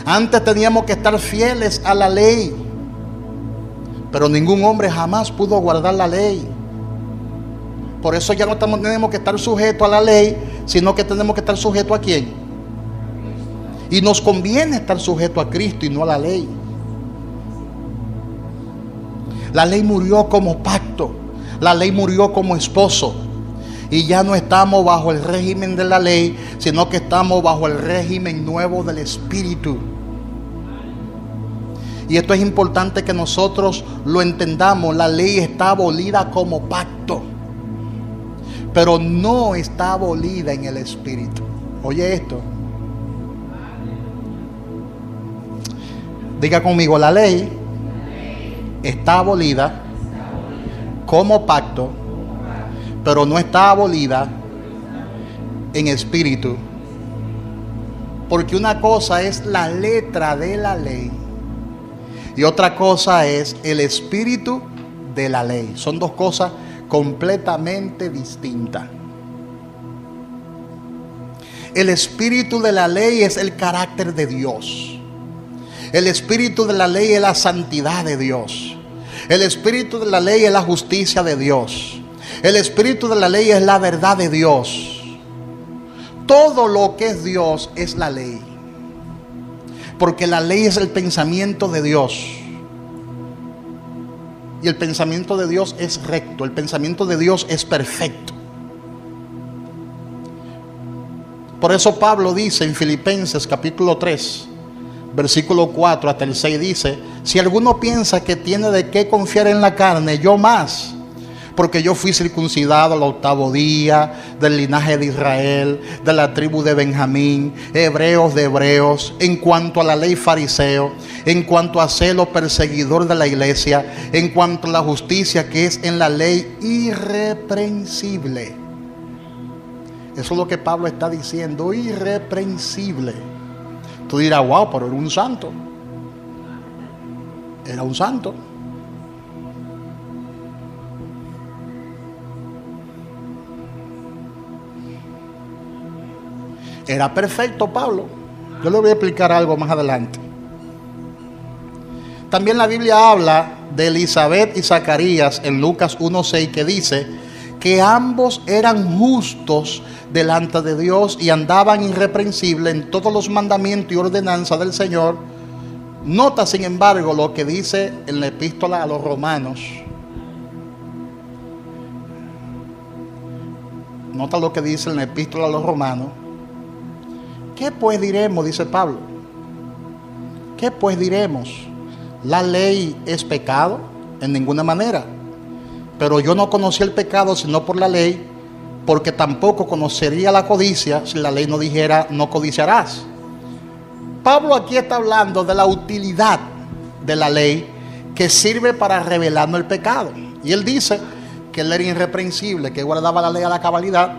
Antes teníamos que estar fieles a la ley, pero ningún hombre jamás pudo guardar la ley. Por eso ya no tenemos que estar sujetos a la ley, sino que tenemos que estar sujetos ¿a quién? Y nos conviene estar sujetos a Cristo y no a la ley. La ley murió como pacto, la ley murió como esposo. Y ya no estamos bajo el régimen de la ley, sino que estamos bajo el régimen nuevo del Espíritu. Y esto es importante que nosotros lo entendamos. La ley está abolida como pacto, pero no está abolida en el Espíritu. Oye esto. Diga conmigo, la ley está abolida como pacto, pero no está abolida en espíritu. Porque una cosa es la letra de la ley y otra cosa es el espíritu de la ley. Son dos cosas completamente distintas. El espíritu de la ley es el carácter de Dios. El espíritu de la ley es la santidad de Dios. El espíritu de la ley es la justicia de Dios. El espíritu de la ley es la verdad de Dios. Todo lo que es Dios es la ley, porque la ley es el pensamiento de Dios. Y el pensamiento de Dios es recto. El pensamiento de Dios es perfecto. Por eso Pablo dice en Filipenses capítulo 3, versículo 4 hasta el 6, dice: si alguno piensa que tiene de qué confiar en la carne, yo más, porque yo fui circuncidado al 8º día, del linaje de Israel, de la tribu de Benjamín, hebreos de hebreos, en cuanto a la ley fariseo, en cuanto a celo perseguidor de la iglesia, en cuanto a la justicia que es en la ley, irreprensible. Eso es lo que Pablo está diciendo, irreprensible. Tú dirás, wow, pero era un santo. Era un santo. Era perfecto Pablo. Yo le voy a explicar algo más adelante. También la Biblia habla de Elizabeth y Zacarías en Lucas 1:6, que dice que ambos eran justos delante de Dios y andaban irreprensibles en todos los mandamientos y ordenanzas del Señor. Nota, sin embargo, lo que dice en la epístola a los Romanos. Nota lo que dice en la epístola a los Romanos. ¿Qué pues diremos? Dice Pablo. ¿Qué pues diremos? ¿La ley es pecado? En ninguna manera. Pero yo no conocí el pecado sino por la ley, porque tampoco conocería la codicia si la ley no dijera no codiciarás. Pablo aquí está hablando de la utilidad de la ley que sirve para revelarnos el pecado. Y él dice que él era irreprensible, que guardaba la ley a la cabalidad.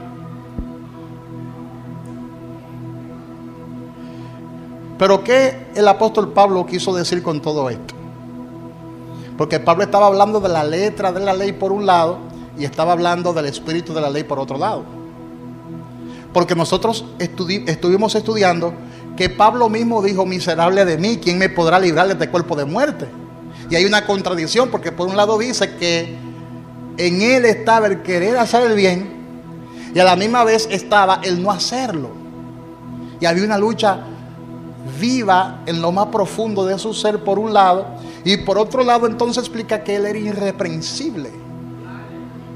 Pero ¿qué el apóstol Pablo quiso decir con todo esto? Porque Pablo estaba hablando de la letra de la ley por un lado y estaba hablando del espíritu de la ley por otro lado. Porque nosotros estuvimos estudiando que Pablo mismo dijo: miserable de mí, ¿quién me podrá librar de este cuerpo de muerte? Y hay una contradicción, porque por un lado dice que en él estaba el querer hacer el bien y a la misma vez estaba el no hacerlo. Y había una lucha viva en lo más profundo de su ser por un lado, y por otro lado entonces explica que él era irreprensible.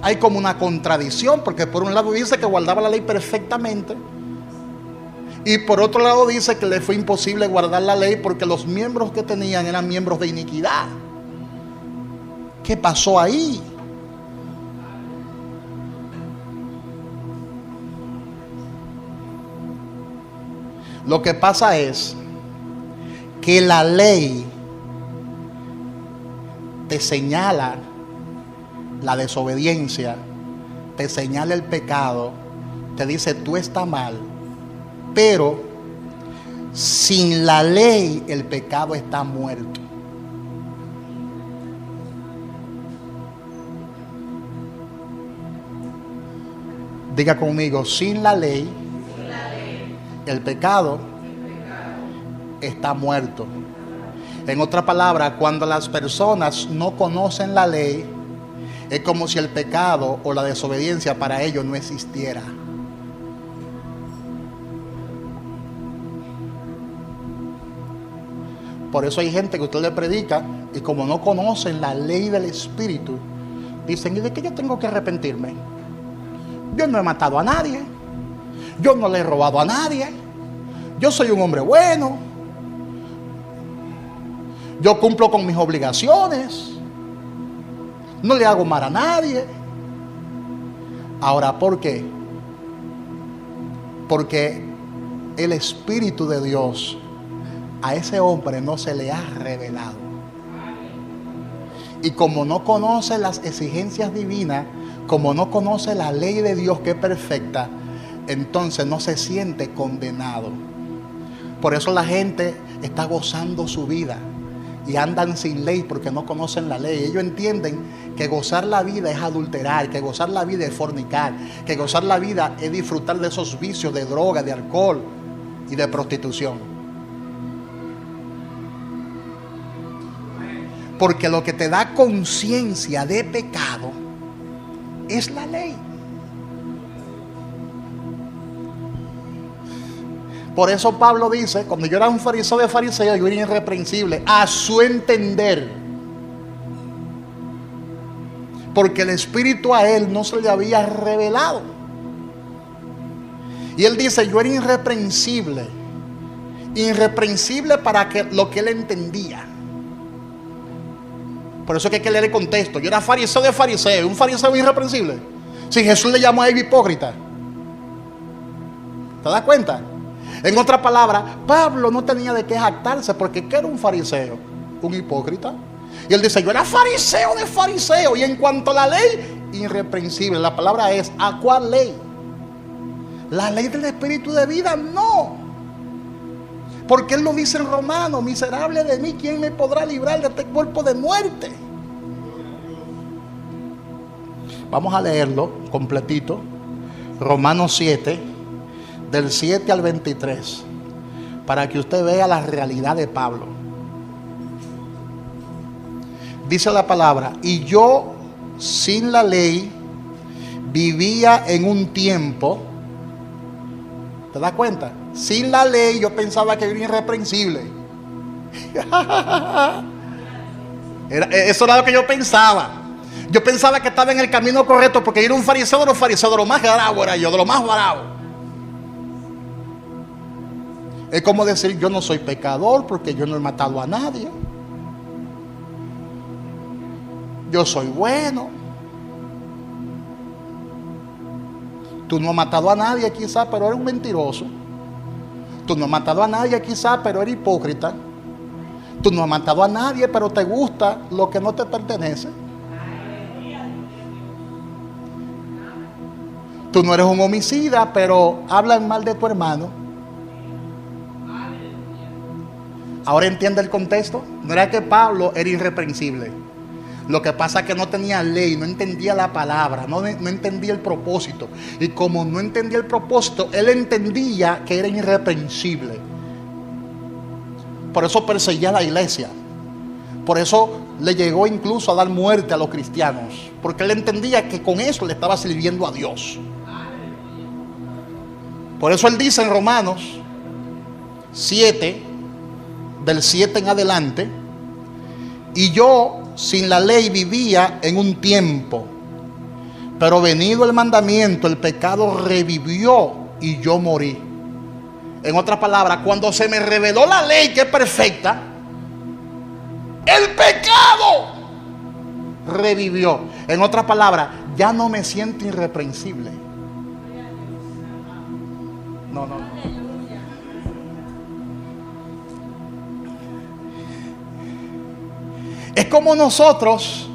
Hay como una contradicción, porque por un lado dice que guardaba la ley perfectamente y por otro lado dice que le fue imposible guardar la ley porque los miembros que tenían eran miembros de iniquidad. ¿Qué pasó ahí? Lo que pasa es que la ley te señala la desobediencia, te señala el pecado, te dice tú estás mal, pero sin la ley el pecado está muerto. Diga conmigo, sin la ley, el pecado está muerto. En otra palabra, cuando las personas no conocen la ley, es como si el pecado o la desobediencia para ellos no existiera. Por eso hay gente que usted le predica y como no conocen la ley del Espíritu, dicen: ¿y de qué yo tengo que arrepentirme? Yo no he matado a nadie, yo no le he robado a nadie, yo soy un hombre bueno, yo cumplo con mis obligaciones, no le hago mal a nadie. Ahora, ¿por qué? Porque el Espíritu de Dios a ese hombre no se le ha revelado. Y como no conoce las exigencias divinas, como no conoce la ley de Dios que es perfecta, entonces no se siente condenado. Por eso la gente está gozando su vida y andan sin ley porque no conocen la ley. Ellos entienden que gozar la vida es adulterar, que gozar la vida es fornicar, que gozar la vida es disfrutar de esos vicios de droga, de alcohol y de prostitución. Porque lo que te da conciencia de pecado es la ley. Por eso Pablo dice: cuando yo era un fariseo de fariseo, yo era irreprensible a su entender, porque el Espíritu a él no se le había revelado. Y él dice: yo era irreprensible para que lo que él entendía. Por eso es que hay que leer el contexto. Yo era fariseo de fariseo, un fariseo irreprensible. Si Jesús le llamó a él hipócrita, ¿te das cuenta? En otras palabras, Pablo no tenía de qué jactarse, porque ¿qué era un fariseo? Un hipócrita. Y él dice: yo era fariseo de fariseo, y en cuanto a la ley, irreprensible. La palabra es: ¿a cuál ley? La ley del Espíritu de vida, no. Porque él lo dice en Romanos: miserable de mí, ¿quién me podrá librar de este cuerpo de muerte? Vamos a leerlo completito. Romanos 7, del 7 al 23, para que usted vea la realidad de Pablo. Dice la palabra: y yo sin la ley vivía en un tiempo. ¿Te das cuenta? Sin la ley yo pensaba que era irreprensible. Eso era lo que yo pensaba. Yo pensaba que estaba en el camino correcto, porque era un fariseo de los fariseos, de lo más bravo era yo, de lo más bravo. Es como decir: yo no soy pecador porque yo no he matado a nadie. Yo soy bueno. Tú no has matado a nadie quizás, pero eres un mentiroso. Tú no has matado a nadie quizás, pero eres hipócrita. Tú no has matado a nadie, pero te gusta lo que no te pertenece. Tú no eres un homicida, pero hablan mal de tu hermano. Ahora entiende el contexto. No era que Pablo era irreprensible. Lo que pasa es que no tenía ley, no entendía la palabra, no entendía el propósito. Y como no entendía el propósito, él entendía que era irreprensible. Por eso perseguía a la iglesia. Por eso le llegó incluso a dar muerte a los cristianos. Porque él entendía que con eso le estaba sirviendo a Dios. Por eso él dice en Romanos 7, del 7 en adelante: y yo sin la ley vivía en un tiempo, pero venido el mandamiento, el pecado revivió y yo morí. En otras palabras, cuando se me reveló la ley que es perfecta, el pecado revivió. En otras palabras, ya no me siento irreprensible. No. Es como nosotros,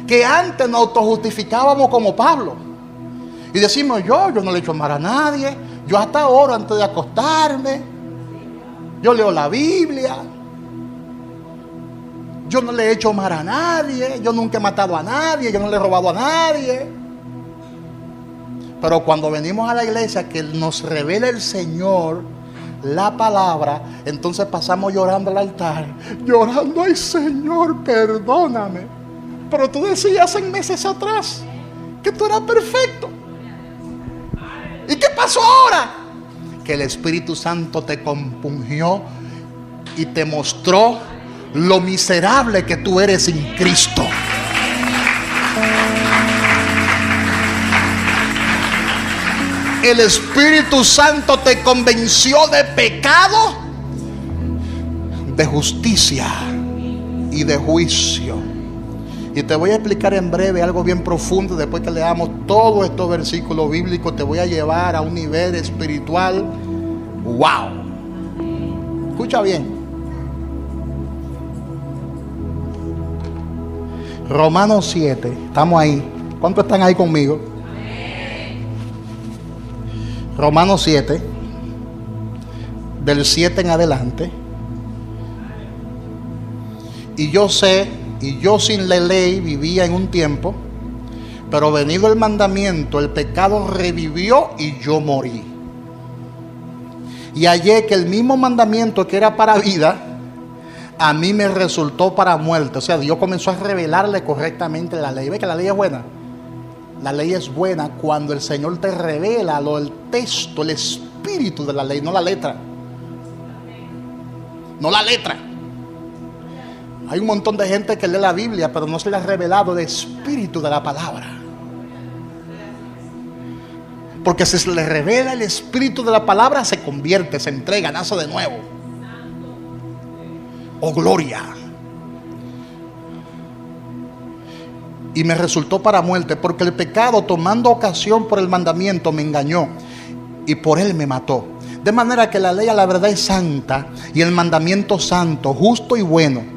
que antes nos autojustificábamos como Pablo y decimos: yo no le echo mal a nadie, yo hasta oro antes de acostarme, yo leo la Biblia, yo no le echo mal a nadie, yo nunca he matado a nadie, yo no le he robado a nadie. Pero cuando venimos a la iglesia, que nos revela el Señor la palabra, entonces pasamos llorando al altar, llorando, ay Señor, perdóname. Pero tú decías en meses atrás que tú eras perfecto. ¿Y qué pasó ahora? Que el Espíritu Santo te compungió y te mostró lo miserable que tú eres sin Cristo. El Espíritu Santo te convenció de pecado, de justicia y de juicio. Y te voy a explicar en breve algo bien profundo. Después que leamos todos estos versículos bíblicos, te voy a llevar a un nivel espiritual. ¡Wow! Escucha bien. Romanos 7. Estamos ahí. ¿Cuántos están ahí conmigo? Romanos 7. Del 7 en adelante. Y yo sé, y yo sin la ley vivía en un tiempo, pero venido el mandamiento, el pecado revivió y yo morí. Y hallé que el mismo mandamiento que era para vida, a mí me resultó para muerte. O sea, Dios comenzó a revelarle correctamente la ley. ¿Ve que la ley es buena? La ley es buena cuando el Señor te revela el texto, el espíritu de la ley, no la letra. No la letra. Hay un montón de gente que lee la Biblia, pero no se le ha revelado el espíritu de la palabra. Porque si se le revela el espíritu de la palabra, se convierte, se entrega, nace de nuevo. Oh, gloria. Y me resultó para muerte, porque el pecado, tomando ocasión por el mandamiento, me engañó y por él me mató. De manera que la ley a la verdad es santa y el mandamiento santo, justo y bueno.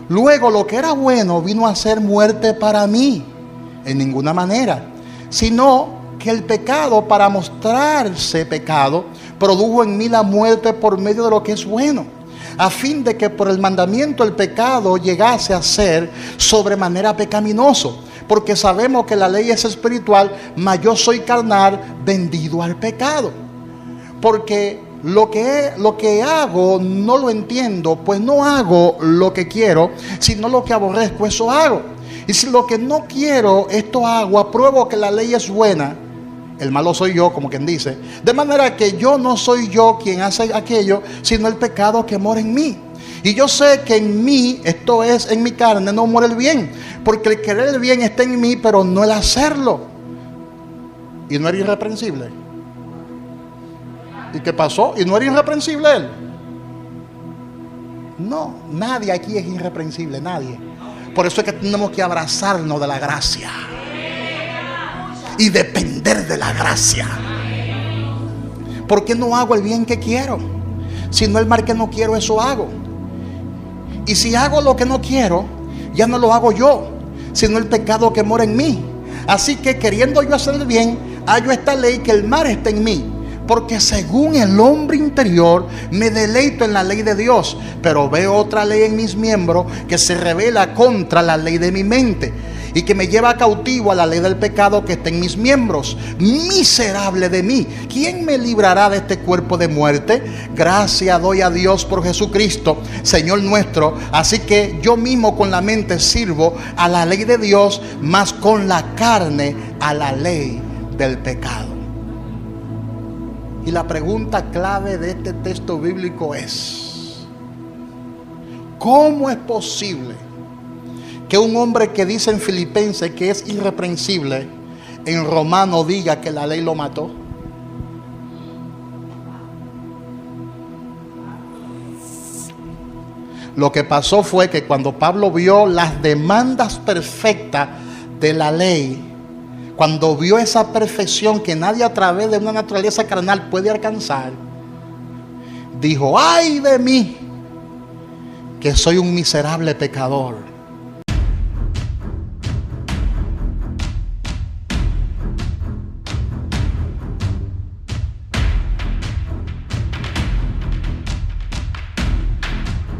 Luego lo que era bueno vino a ser muerte para mí, en ninguna manera, sino que el pecado, para mostrarse pecado, produjo en mí la muerte por medio de lo que es bueno, a fin de que por el mandamiento el pecado llegase a ser sobremanera pecaminoso, porque sabemos que la ley es espiritual, mas yo soy carnal, vendido al pecado. Porque lo que hago no lo entiendo, pues no hago lo que quiero, sino lo que aborrezco, eso hago. Y si lo que no quiero, esto hago, apruebo que la ley es buena, el malo soy yo, como quien dice. De manera que yo no soy yo quien hace aquello, sino el pecado que mora en mí. Y yo sé que en mí, esto es, en mi carne, no mora el bien, porque el querer el bien está en mí, pero no el hacerlo. Y no era irreprensible. ¿Y qué pasó? ¿Y no era irreprensible él? No, nadie aquí es irreprensible, nadie. Por eso es que tenemos que abrazarnos de la gracia y depender de la gracia. ¿Por qué no hago el bien que quiero? Si no el mal que no quiero, eso hago. Y si hago lo que no quiero, ya no lo hago yo, sino el pecado que mora en mí. Así que queriendo yo hacer el bien, hallo esta ley, que el mal está en mí. Porque según el hombre interior me deleito en la ley de Dios, pero veo otra ley en mis miembros que se revela contra la ley de mi mente y que me lleva cautivo a la ley del pecado que está en mis miembros. Miserable de mí, ¿quién me librará de este cuerpo de muerte? Gracias doy a Dios por Jesucristo, Señor nuestro. Así que yo mismo con la mente sirvo a la ley de Dios, mas con la carne a la ley del pecado. Y la pregunta clave de este texto bíblico es: ¿cómo es posible que un hombre que dice en Filipenses que es irreprensible, en Romano diga que la ley lo mató? Lo que pasó fue que cuando Pablo vio las demandas perfectas de la ley, cuando vio esa perfección que nadie a través de una naturaleza carnal puede alcanzar, dijo: ¡ay de mí, que soy un miserable pecador!